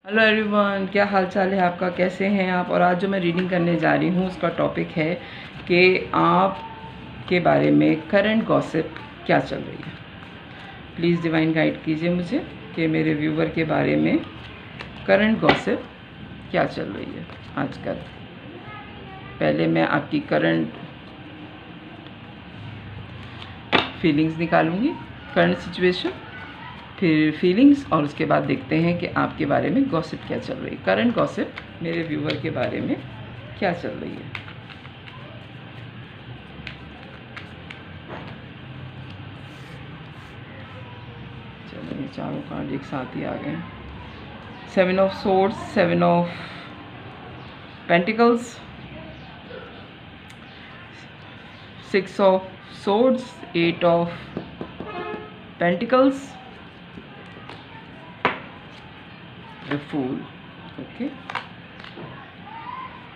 Hello everyone, क्या हाल चाल है आपका, कैसे हैं आप। और आज जो मैं रीडिंग करने जा रही हूँ उसका टॉपिक है कि आप के बारे में करंट गॉसिप क्या चल रही है। प्लीज़ डिवाइन गाइड कीजिए मुझे कि मेरे व्यूवर के बारे में करंट गॉसिप क्या चल रही है आजकल। पहले मैं आपकी करंट फीलिंग्स निकालूंगी, करंट सिचुएशन, फिर फीलिंग्स, और उसके बाद देखते हैं कि आपके बारे में गॉसिप क्या चल रही है। करंट गॉसिप मेरे व्यूवर के बारे में क्या चल रही है। चलो, ये चारों कार्ड एक साथ ही आ गए। 7 of swords, 7 of pentacles, 6 of swords, 8 of pentacles, the fool, okay,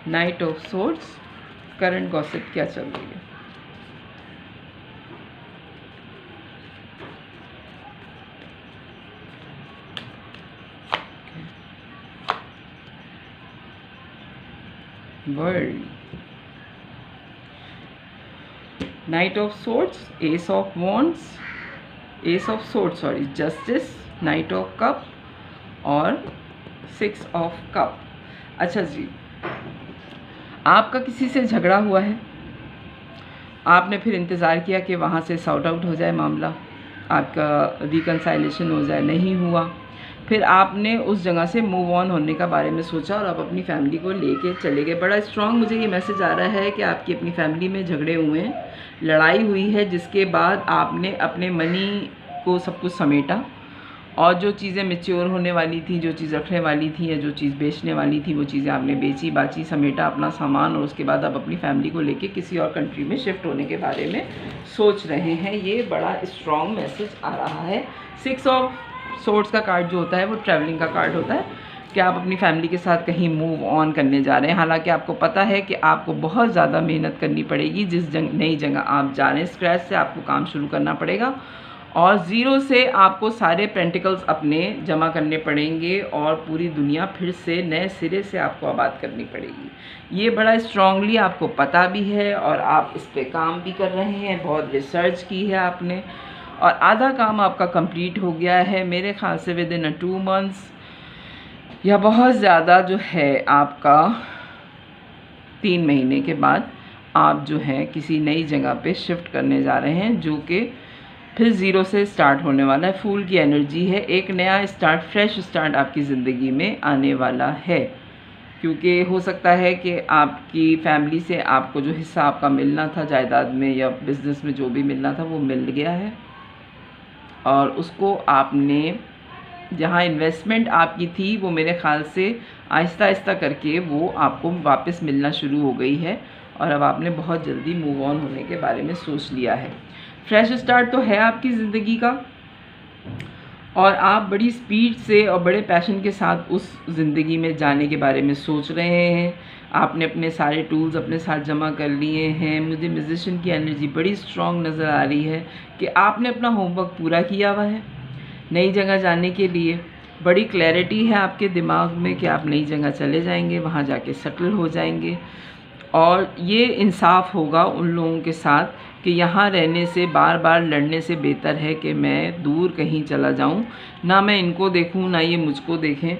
night of swords. Current gossip क्या चल रही है। World, night of swords, S of wands, S of swords sorry, justice, night of cup और 6 of cup. अच्छा जी, आपका किसी से झगड़ा हुआ है, आपने फिर इंतज़ार किया कि वहाँ से सॉर्ट आउट हो जाए मामला, आपका रिकन्साइलेशन हो जाए, नहीं हुआ। फिर आपने उस जगह से मूव ऑन होने का बारे में सोचा और आप अपनी फैमिली को लेके चले गए। बड़ा स्ट्रॉन्ग मुझे ये मैसेज आ रहा है कि आपकी अपनी फैमिली में झगड़े हुए हैं, लड़ाई हुई है, जिसके बाद आपने अपने मनी को सब कुछ समेटा और जो चीज़ें मैच्योर होने वाली थी, जो चीज़ रखने वाली थी या जो चीज़ बेचने वाली थी, वो चीज़ें आपने बेची बाची, समेटा अपना सामान, और उसके बाद आप अपनी फैमिली को लेके किसी और कंट्री में शिफ्ट होने के बारे में सोच रहे हैं। ये बड़ा स्ट्रॉन्ग मैसेज आ रहा है। 6 ऑफ सोर्ड्स का कार्ड जो होता है वो ट्रैवलिंग का कार्ड होता है कि आप अपनी फैमिली के साथ कहीं मूव ऑन करने जा रहे हैं। हालांकि आपको पता है कि आपको बहुत ज़्यादा मेहनत करनी पड़ेगी, जिस नई जगह आप जा रहे हैं स्क्रैच से आपको काम शुरू करना पड़ेगा और ज़ीरो से आपको सारे पेंटिकल्स अपने जमा करने पड़ेंगे और पूरी दुनिया फिर से नए सिरे से आपको आबाद करनी पड़ेगी। ये बड़ा स्ट्रांगली आपको पता भी है और आप इस पे काम भी कर रहे हैं, बहुत रिसर्च की है आपने और आधा काम आपका कंप्लीट हो गया है मेरे ख्याल से विद इन 2 मंथ्स, या बहुत ज़्यादा जो है आपका 3 महीने के बाद आप जो है किसी नई जगह पे शिफ्ट करने जा रहे हैं, जो कि फिर ज़ीरो से स्टार्ट होने वाला है। फूल की एनर्जी है, एक नया स्टार्ट, फ्रेश स्टार्ट आपकी ज़िंदगी में आने वाला है। क्योंकि हो सकता है कि आपकी फैमिली से आपको जो हिस्सा आपका मिलना था जायदाद में या बिज़नेस में, जो भी मिलना था वो मिल गया है और उसको आपने जहाँ इन्वेस्टमेंट आपकी थी वो मेरे ख़्याल से आहिस्ता आहिस्ता करके वो आपको वापस मिलना शुरू हो गई है और अब आपने बहुत जल्दी मूव ऑन होने के बारे में सोच लिया है। फ्रेश स्टार्ट तो है आपकी ज़िंदगी का और आप बड़ी स्पीड से और बड़े पैशन के साथ उस ज़िंदगी में जाने के बारे में सोच रहे हैं। आपने अपने सारे टूल्स अपने साथ जमा कर लिए हैं। मुझे म्यूजिशियन की एनर्जी बड़ी स्ट्रॉन्ग नज़र आ रही है कि आपने अपना होमवर्क पूरा किया हुआ है नई जगह जाने के लिए। बड़ी क्लैरिटी है आपके दिमाग में कि आप नई जगह चले जाएंगे, वहाँ जाके सेटल हो जाएंगे और ये इंसाफ होगा उन लोगों के साथ कि यहाँ रहने से, बार बार लड़ने से बेहतर है कि मैं दूर कहीं चला जाऊँ, ना मैं इनको देखूँ ना ये मुझको देखें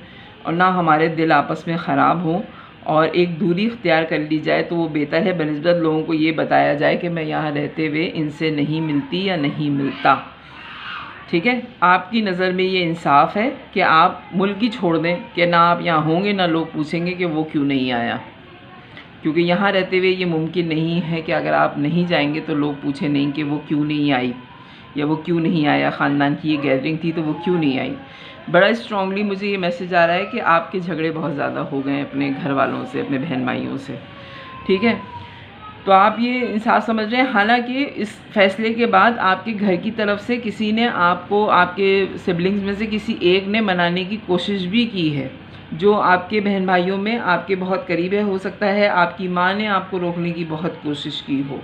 और ना हमारे दिल आपस में ख़राब हों और एक दूरी इख्तियार कर ली जाए तो वो बेहतर है बनिस्बत लोगों को ये बताया जाए कि मैं यहाँ रहते हुए इनसे नहीं मिलती या नहीं मिलता। ठीक है, आपकी नज़र में ये इंसाफ है कि आप मुल्क ही छोड़ दें कि ना आप यहाँ होंगे ना लोग पूछेंगे कि वो क्यों नहीं आया, क्योंकि यहाँ रहते हुए ये मुमकिन नहीं है कि अगर आप नहीं जाएंगे तो लोग पूछे नहीं कि वो क्यों नहीं आई या वो क्यों नहीं आया, ख़ानदान की ये गैदरिंग थी तो वो क्यों नहीं आई। बड़ा स्ट्रांगली मुझे ये मैसेज आ रहा है कि आपके झगड़े बहुत ज़्यादा हो गए अपने घर वालों से, अपने बहन भाइयों से। ठीक है, तो आप ये इंसाफ समझ रहे हैं। हालांकि इस फैसले के बाद आपके घर की तरफ से किसी ने आपको, आपके सिबलिंग्स में से किसी एक ने मनाने की कोशिश भी की है, जो आपके बहन भाइयों में आपके बहुत करीब है। हो सकता है आपकी माँ ने आपको रोकने की बहुत कोशिश की हो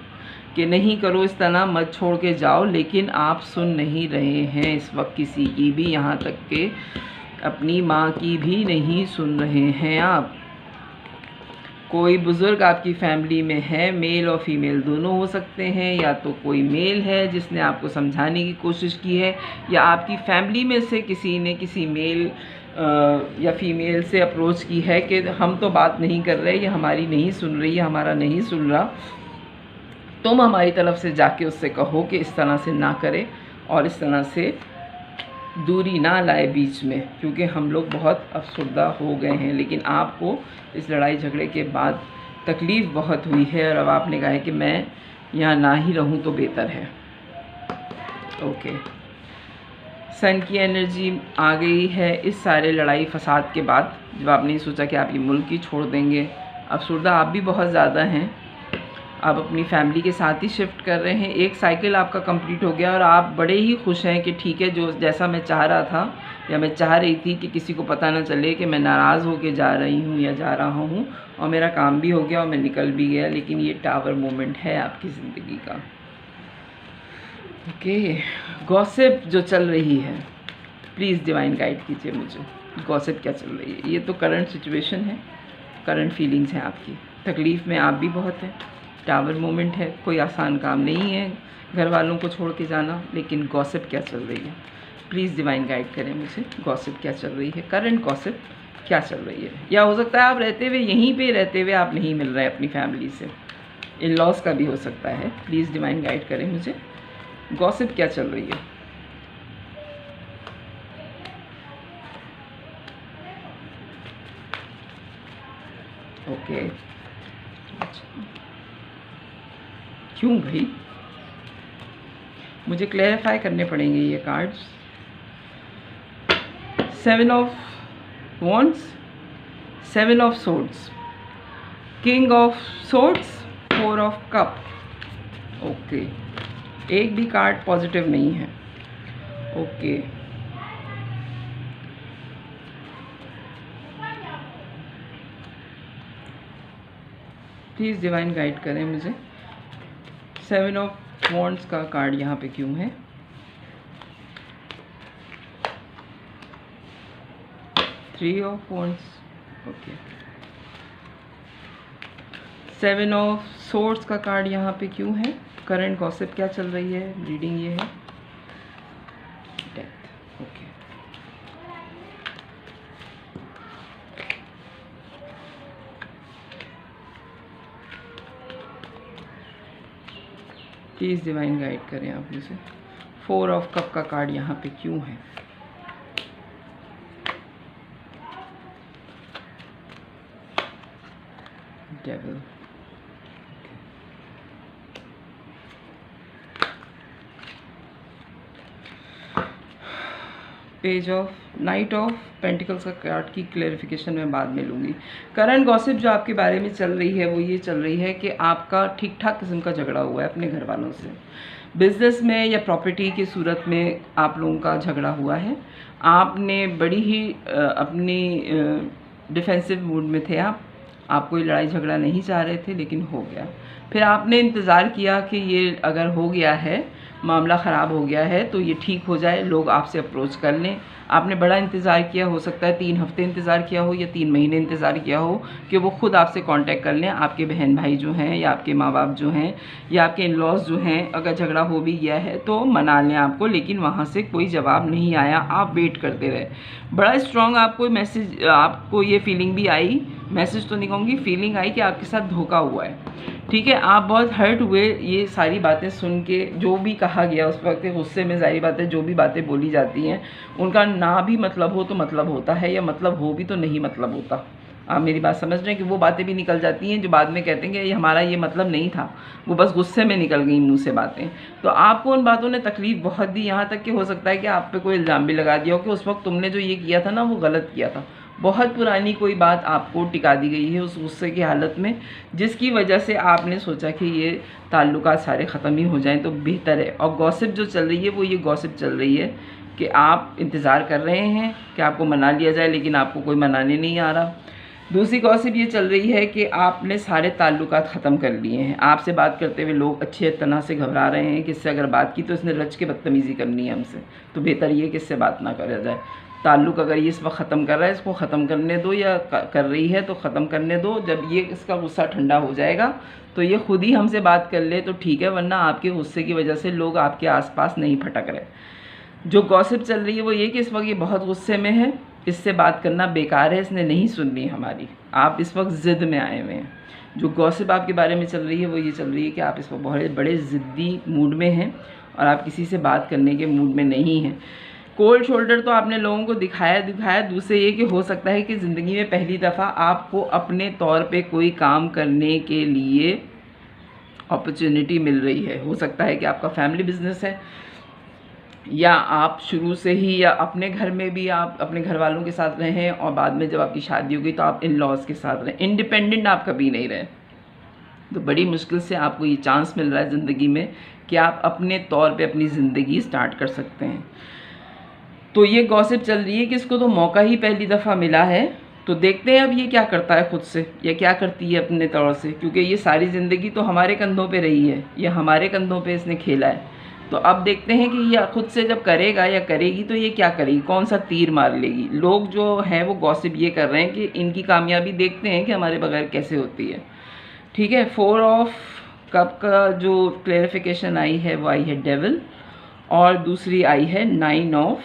कि नहीं करो इस तरह, मत छोड़ के जाओ, लेकिन आप सुन नहीं रहे हैं इस वक्त किसी की भी। यहाँ तक कि अपनी माँ की भी नहीं सुन रहे हैं आप। कोई बुज़ुर्ग आपकी फैमिली में है, मेल और फीमेल दोनों हो सकते हैं, या तो कोई मेल है जिसने आपको समझाने की कोशिश की है, या आपकी फैमिली में से किसी ने किसी मेल या फीमेल से अप्रोच की है कि हम तो बात नहीं कर रहे, ये हमारी नहीं सुन रही है, हमारा नहीं सुन रहा, तुम हमारी तरफ से जाके उससे कहो कि इस तरह से ना करे और इस तरह से दूरी ना लाए बीच में, क्योंकि हम लोग बहुत अफसरदा हो गए हैं। लेकिन आपको इस लड़ाई झगड़े के बाद तकलीफ़ बहुत हुई है और अब आपने कहा है कि मैं यहाँ ना ही रहूँ तो बेहतर है। ओके, सन की एनर्जी आ गई है इस सारे लड़ाई फसाद के बाद, जब आपने सोचा कि आप ये मुल्क ही छोड़ देंगे। अफसरदा आप भी बहुत ज़्यादा हैं, आप अपनी फैमिली के साथ ही शिफ्ट कर रहे हैं। एक साइकिल आपका कंप्लीट हो गया और आप बड़े ही खुश हैं कि ठीक है, जो जैसा मैं चाह रहा था या मैं चाह रही थी कि किसी को पता ना चले कि मैं नाराज़ होके जा रही हूँ या जा रहा हूँ, और मेरा काम भी हो गया और मैं निकल भी गया। लेकिन ये टावर मोमेंट है आपकी ज़िंदगी का। ओके, गॉसिप जो चल रही है, प्लीज़ डिवाइन गाइड कीजिए मुझे, गॉसिप क्या चल रही है। ये तो करंट सिचुएशन है, करंट फीलिंग्स हैं आपकी, तकलीफ़ में आप भी बहुत हैं। टावर मोमेंट है, कोई आसान काम नहीं है घर वालों को छोड़ के जाना, लेकिन गॉसिप क्या चल रही है, प्लीज़ डिवाइन गाइड करें मुझे। गॉसिप क्या चल रही है, करंट गॉसिप क्या चल रही है। या हो सकता है आप रहते हुए यहीं पे रहते हुए आप नहीं मिल रहे अपनी फैमिली से, इन लॉस का भी हो सकता है। प्लीज़ डिवाइन गाइड करें मुझे, गॉसिप क्या चल रही है। ओके, क्यों भाई, मुझे क्लैरिफाई करने पड़ेंगे ये cards. 7 of wands, 7 of swords, king of swords, 4 of cup. Okay, एक भी कार्ड पॉजिटिव नहीं है। ओके, प्लीज़ डिवाइन गाइड करें मुझे, 7 ऑफ वॉन्ड्स का कार्ड यहाँ पे क्यों है। 3 of wands, okay, 7 of swords का कार्ड यहाँ पे क्यों है। करंट गॉसिप क्या चल रही है, रीडिंग ये है, death. Okay, please divine guide करें आप मुझे, 4 ऑफ कप का कार्ड यहाँ पे क्यों है। Devil, page of night of pentacles का कार्ड की क्लैरिफिकेशन मैं बाद में लूँगी। करंट गॉसिप जो आपके बारे में चल रही है वो ये चल रही है कि आपका ठीक ठाक किस्म का झगड़ा हुआ है अपने घर वालों से, बिज़नेस में या प्रॉपर्टी की सूरत में आप लोगों का झगड़ा हुआ है। आपने बड़ी ही अपनी डिफेंसिव मूड में थे, आप कोई लड़ाई झगड़ा नहीं चाह रहे थे, लेकिन हो गया। फिर आपने इंतज़ार किया कि ये अगर हो गया है, मामला ख़राब हो गया है, तो ये ठीक हो जाए, लोग आपसे अप्रोच कर लें। आपने बड़ा इंतज़ार किया, हो सकता है 3 हफ्ते इंतज़ार किया हो या 3 महीने इंतज़ार किया हो कि वो ख़ुद आपसे कांटेक्ट कर लें। आपके बहन भाई जो हैं या आपके माँ बाप जो हैं या आपके इन लॉज जो हैं, अगर झगड़ा हो भी गया है तो मना लें आपको, लेकिन वहाँ से कोई जवाब नहीं आया, आप वेट करते रहे। बड़ा स्ट्रॉन्ग आपको मैसेज, आपको ये फीलिंग भी आई, मैसेज तो नहीं कहूँगी, फीलिंग आई कि आपके साथ धोखा हुआ है। ठीक है, आप बहुत हर्ट हुए ये सारी बातें सुन के, जो भी कहा गया उस वक्त गुस्से में, ज़ाहिर बात है जो भी बातें बोली जाती हैं उनका ना भी मतलब हो तो मतलब होता है, या मतलब हो भी तो नहीं मतलब होता। आप मेरी बात समझ रहे हैं कि वो बातें भी निकल जाती हैं जो बाद में कहते हैं कि ये हमारा ये मतलब नहीं था, वो बस गुस्से में निकल गई मुंह से बातें। तो आपको उन बातों ने तकलीफ़ बहुत दी, यहाँ तक कि हो सकता है कि आप पे कोई इल्ज़ाम भी लगा दिया हो कि उस वक्त तुमने जो ये किया था ना वो गलत किया था। बहुत पुरानी कोई बात आपको टिका दी गई है उस गुस्से की हालत में, जिसकी वजह से आपने सोचा कि ये ताल्लुकात सारे ख़त्म ही हो जाएं तो बेहतर है। और गॉसिप जो चल रही है वो ये गॉसिप चल रही है कि आप इंतज़ार कर रहे हैं कि आपको मना लिया जाए, लेकिन आपको कोई मनाने नहीं आ रहा। दूसरी गॉसिप ये चल रही है कि आपने सारे ताल्लुकात ख़त्म कर लिए हैं। आपसे बात करते हुए लोग अच्छी तरह से घबरा रहे हैं कि इससे अगर बात की तो इसने रच के बदतमीज़ी करनी है हमसे, तो बेहतर ये कि इससे बात ना करा जाए। ताल्लुक़ अगर ये इस वक्त ख़त्म कर रहा है, इसको ख़त्म करने दो, या कर रही है तो ख़त्म करने दो। जब ये इसका गुस्सा ठंडा हो जाएगा तो ये खुद ही हमसे बात कर ले तो ठीक है, वरना आपके गुस्से की वजह से लोग आपके आसपास नहीं फटक रहे। जो गॉसिप चल रही है वो ये कि इस वक्त ये बहुत गुस्से में है, इससे बात करना बेकार है, इसने नहीं सुननी हमारी, आप इस वक्त ज़िद में आए हुए हैं। जो गॉसिप आपके बारे में चल रही है वो ये चल रही है कि आप इस वक्त बहुत बड़े ज़िद्दी मूड में हैं और आप किसी से बात करने के मूड में नहीं हैं। कोल्ड शोल्डर तो आपने लोगों को दिखाया। दूसरे ये कि हो सकता है कि ज़िंदगी में पहली दफ़ा आपको अपने तौर पे कोई काम करने के लिए अपॉर्चुनिटी मिल रही है। हो सकता है कि आपका फैमिली बिजनेस है, या आप शुरू से ही या अपने घर में भी आप अपने घर वालों के साथ रहें और बाद में जब आपकी शादी होगी तो आप इन लॉज के साथ रहें। इंडिपेंडेंट आप कभी नहीं रहे, तो बड़ी मुश्किल से आपको ये चांस मिल रहा है ज़िंदगी में कि आप अपने तौर पे अपनी ज़िंदगी स्टार्ट कर सकते हैं। तो ये गॉसिप चल रही है कि इसको तो मौका ही पहली दफ़ा मिला है, तो देखते हैं अब ये क्या करता है खुद से, या क्या करती है अपने तौर से, क्योंकि ये सारी ज़िंदगी तो हमारे कंधों पे रही है, ये हमारे कंधों पे इसने खेला है। तो अब देखते हैं कि ये खुद से जब करेगा या करेगी तो ये क्या करेगी, कौन सा तीर मार लेगी। लोग जो हैं वो गॉसिप ये कर रहे हैं कि इनकी कामयाबी देखते हैं कि हमारे बगैर कैसे होती है। ठीक है, 4 ऑफ कप का जो क्लैरिफिकेशन आई है वो आई है डेविल, और दूसरी आई है 9 ऑफ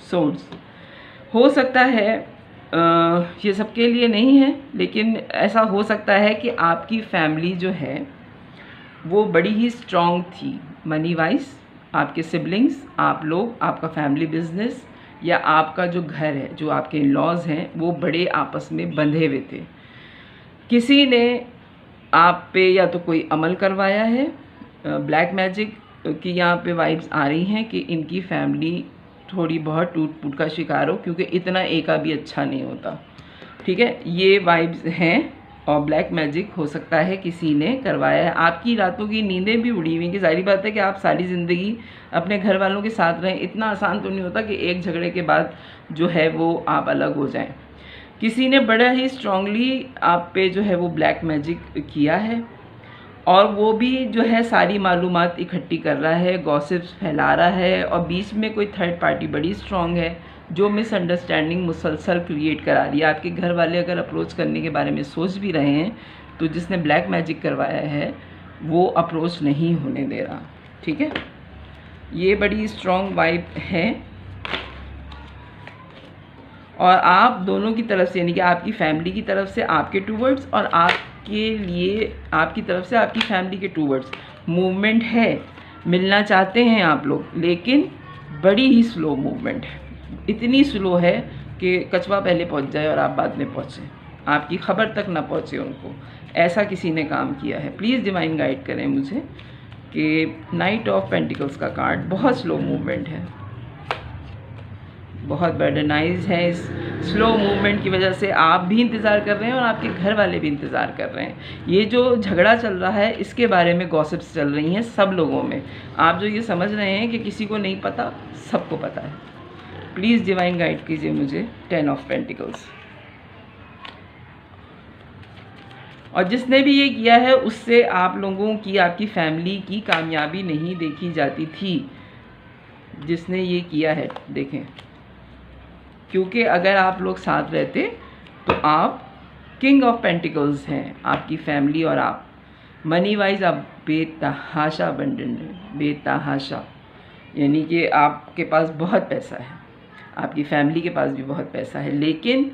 सोर्ड्स। हो सकता है ये सबके लिए नहीं है, लेकिन ऐसा हो सकता है कि आपकी फैमिली जो है वो बड़ी ही स्ट्रॉन्ग थी मनी वाइज, आपके सिबलिंग्स, आप लोग, आपका फैमिली बिजनेस, या आपका जो घर है, जो आपके इन-लॉज़ हैं वो बड़े आपस में बंधे हुए थे। किसी ने आप पे या तो कोई अमल करवाया है, ब्लैक मैजिक की यहाँ पे वाइब्स आ रही हैं कि इनकी फैमिली थोड़ी बहुत टूट-फूट का शिकार हो, क्योंकि इतना एका भी अच्छा नहीं होता। ठीक है, ये वाइब्स हैं, और ब्लैक मैजिक हो सकता है किसी ने करवाया है। आपकी रातों की नींदें भी उड़ी हुई कि ज़ाहिर बात है कि आप सारी ज़िंदगी अपने घर वालों के साथ रहें, इतना आसान तो नहीं होता कि एक झगड़े के बाद जो है वो आप अलग हो जाएं। किसी ने बड़ा ही स्ट्रांगली आप पे जो है वो ब्लैक मैजिक किया है, और वो भी जो है सारी मालूमात इकट्ठी कर रहा है, गॉसिप्स फैला रहा है, और बीच में कोई थर्ड पार्टी बड़ी स्ट्रॉन्ग है जो मिसअंडरस्टैंडिंग मुसलसल क्रिएट करा रही है। आपके घर वाले अगर अप्रोच करने के बारे में सोच भी रहे हैं तो जिसने ब्लैक मैजिक करवाया है वो अप्रोच नहीं होने दे रहा। ठीक है, ये बड़ी स्ट्रॉन्ग वाइब है, और आप दोनों की तरफ से, यानी कि आपकी फैमिली की तरफ से आपके टूवर्ड्स, और आपके लिए आपकी तरफ से आपकी फैमिली के टूवर्ड्स मूवमेंट है। मिलना चाहते हैं आप लोग, लेकिन बड़ी ही स्लो मूवमेंट है, इतनी स्लो है कि कछुआ पहले पहुंच जाए और आप बाद में पहुंचे, आपकी खबर तक ना पहुंचे उनको, ऐसा किसी ने काम किया है। प्लीज़ डिवाइन गाइड करें मुझे कि नाइट ऑफ पेंटिकल्स का कार्ड बहुत स्लो मूवमेंट है, बहुत बर्डनाइज है। इस स्लो मूवमेंट की वजह से आप भी इंतज़ार कर रहे हैं और आपके घर वाले भी इंतज़ार कर रहे हैं। ये जो झगड़ा चल रहा है इसके बारे में गॉसिप्स चल रही हैं सब लोगों में। आप जो ये समझ रहे हैं कि किसी को नहीं पता, सबको पता है। प्लीज़ डिवाइन गाइड कीजिए मुझे 10 ऑफ पेंटिकल्स। और जिसने भी ये किया है उससे आप लोगों की, आपकी फैमिली की कामयाबी नहीं देखी जाती थी, जिसने ये किया है। देखें, क्योंकि अगर आप लोग साथ रहते तो आप किंग ऑफ पेंटिकल्स हैं, आपकी फैमिली और आप मनी वाइज आप बेतहाशा अबंडेंट हैं, बेतहाशा, यानी कि आपके पास बहुत पैसा है, आपकी फैमिली के पास भी बहुत पैसा है। लेकिन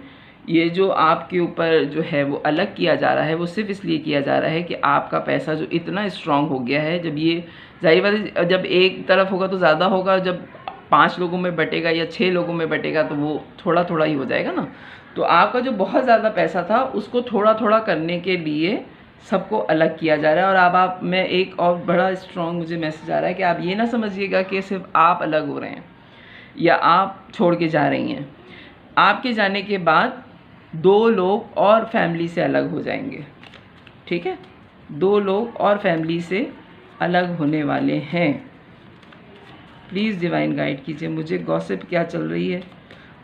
ये जो आपके ऊपर जो है वो अलग किया जा रहा है, वो सिर्फ इसलिए किया जा रहा है कि आपका पैसा जो इतना स्ट्रांग हो गया है, जब ये जाहिर बात है जब एक तरफ होगा तो ज़्यादा होगा, जब 5 लोगों में बटेगा या 6 लोगों में बटेगा तो वो थोड़ा थोड़ा ही हो जाएगा ना। तो आपका जो बहुत ज़्यादा पैसा था उसको थोड़ा थोड़ा करने के लिए सबको अलग किया जा रहा है। और अब आप में एक और बड़ा स्ट्रॉन्ग मुझे मैसेज आ रहा है कि आप ये ना समझिएगा कि सिर्फ आप अलग हो रहे हैं या आप छोड़ के जा रही हैं। आपके जाने के बाद 2 लोग और फैमिली से अलग हो जाएंगे। ठीक है, 2 लोग और फैमिली से अलग होने वाले हैं। प्लीज़ डिवाइन गाइड कीजिए मुझे, गॉसिप क्या चल रही है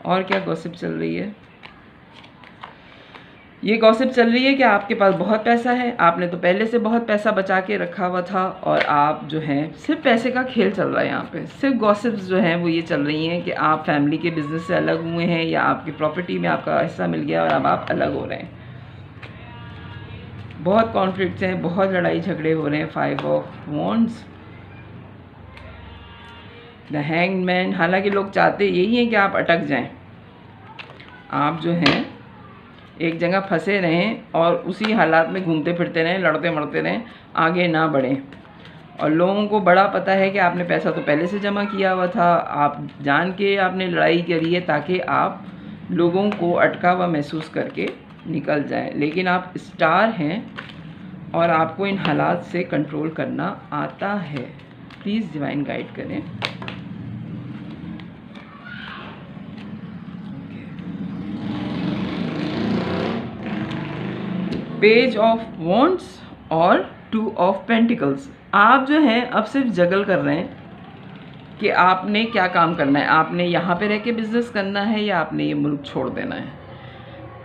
और क्या गॉसिप चल रही है। ये गॉसिप चल रही है कि आपके पास बहुत पैसा है, आपने तो पहले से बहुत पैसा बचा के रखा हुआ था और आप जो हैं सिर्फ पैसे का खेल चल रहा है यहाँ पे। सिर्फ गॉसिप्स जो हैं वो ये चल रही हैं कि आप फैमिली के बिजनेस से अलग हुए हैं या आपकी प्रॉपर्टी में आपका हिस्सा मिल गया और अब आप अलग हो रहे हैं। बहुत कॉन्फ्लिक्ट्स हैं, बहुत लड़ाई झगड़े हो रहे हैं। 5 of wands, the hanged man. हालांकि लोग चाहते यही हैं कि आप अटक जाएं, आप जो हैं एक जगह फंसे रहें और उसी हालात में घूमते फिरते रहें, लड़ते मरते रहें, आगे ना बढ़ें। और लोगों को बड़ा पता है कि आपने पैसा तो पहले से जमा किया हुआ था, आप जान के आपने लड़ाई करी है ताकि आप लोगों को अटका हुआ महसूस करके निकल जाएं। लेकिन आप स्टार हैं और आपको इन हालात से कंट्रोल करना आता है। प्लीज़ डिवाइन गाइड करें। पेज ऑफ वॉन्ड्स और 2 ऑफ पेंटिकल्स। आप जो हैं अब सिर्फ जगल कर रहे हैं कि आपने क्या काम करना है। आपने यहाँ पे रह के बिज़नेस करना है या आपने ये मुल्क छोड़ देना है।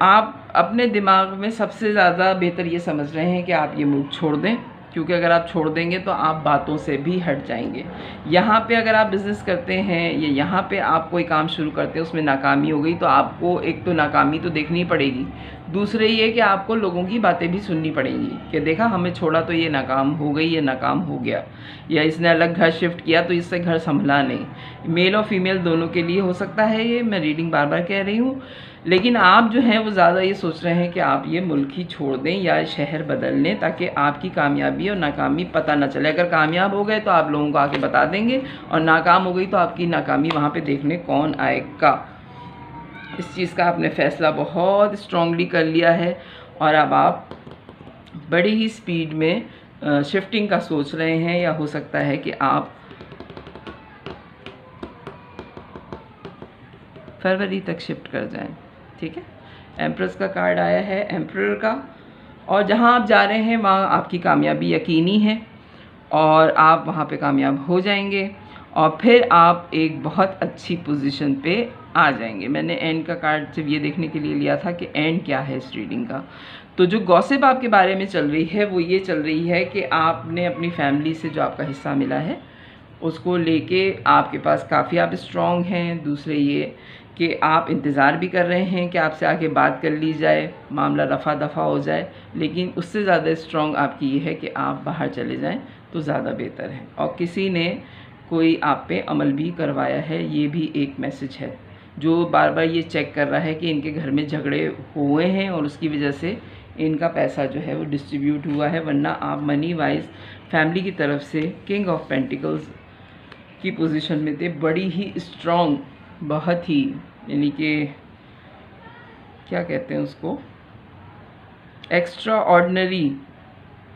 आप अपने दिमाग में सबसे ज़्यादा बेहतर ये समझ रहे हैं कि आप ये मुल्क छोड़ दें, क्योंकि अगर आप छोड़ देंगे तो आप बातों से भी हट जाएंगे। यहाँ पे अगर आप बिज़नेस करते हैं या यहाँ पे आप कोई काम शुरू करते हैं उसमें नाकामी हो गई तो आपको एक तो नाकामी तो देखनी पड़ेगी, दूसरे ये कि आपको लोगों की बातें भी सुननी पड़ेंगी कि देखा हमें छोड़ा तो ये नाकाम हो गई, ये नाकाम हो गया, या इसने अलग घर शिफ्ट किया तो इससे घर संभला नहीं। मेल और फीमेल दोनों के लिए हो सकता है ये, मैं रीडिंग बार बार कह रही हूँ। लेकिन आप जो हैं वो ज़्यादा ये सोच रहे हैं कि आप ये मुल्क ही छोड़ दें या शहर बदल लें ताकि आपकी कामयाबी और नाकामी पता ना चले। अगर कामयाब हो गए तो आप लोगों को आके बता देंगे और नाकाम हो गई तो आपकी नाकामी वहाँ पे देखने कौन आएगा। इस चीज़ का आपने फ़ैसला बहुत स्ट्रांगली कर लिया है और अब आप बड़ी ही स्पीड में शिफ्टिंग का सोच रहे हैं, या हो सकता है कि आप फरवरी तक शिफ्ट कर जाएं। ठीक है, एम्प्रेस का कार्ड आया है, एम्परर का, और जहां आप जा रहे हैं वहां आपकी कामयाबी यकीनी है और आप वहां पे कामयाब हो जाएंगे और फिर आप एक बहुत अच्छी पोजीशन पे आ जाएंगे। मैंने एंड का कार्ड सिर्फ ये देखने के लिए लिया था कि एंड क्या है इस रीडिंग का। तो जो गॉसिप आपके बारे में चल रही है वो ये चल रही है कि आपने अपनी फैमिली से जो आपका हिस्सा मिला है उसको लेके आपके पास काफ़ी आप स्ट्रॉन्ग हैं। दूसरे ये कि आप इंतज़ार भी कर रहे हैं कि आपसे आके बात कर ली जाए, मामला रफ़ा दफ़ा हो जाए, लेकिन उससे ज़्यादा स्ट्रॉन्ग आपकी ये है कि आप बाहर चले जाएं तो ज़्यादा बेहतर है। और किसी ने कोई आप पे अमल भी करवाया है, ये भी एक मैसेज है जो बार बार ये चेक कर रहा है कि इनके घर में झगड़े हुए हैं और उसकी वजह से इनका पैसा जो है वो डिस्ट्रीब्यूट हुआ है। वरना आप मनी वाइज फैमिली की तरफ से किंग ऑफ पेंटिकल्स की पोजीशन में थे, बड़ी ही स्ट्रॉन्ग, बहुत ही, यानी कि क्या कहते हैं उसको, एक्स्ट्रा ऑर्डिनरी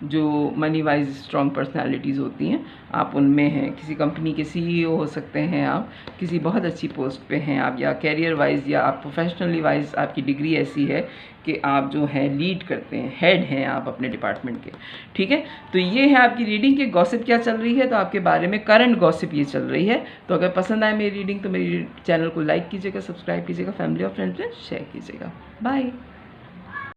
जो मनी वाइज स्ट्रॉन्ग पर्सनालिटीज़ होती हैं आप उनमें हैं। किसी कंपनी के सीईओ हो सकते हैं आप, किसी बहुत अच्छी पोस्ट पे हैं आप, या कैरियर वाइज या आप प्रोफेशनली वाइज आपकी डिग्री ऐसी है कि आप जो हैं लीड करते हैं, हेड हैं आप अपने डिपार्टमेंट के। ठीक है, तो ये है आपकी रीडिंग के गॉसिप क्या चल रही है। तो आपके बारे में करंट गॉसिप ये चल रही है। तो अगर पसंद आए मेरी रीडिंग तो मेरी चैनल को लाइक कीजिएगा, सब्सक्राइब कीजिएगा, फैमिली और फ्रेंड्स में शेयर कीजिएगा। बाय।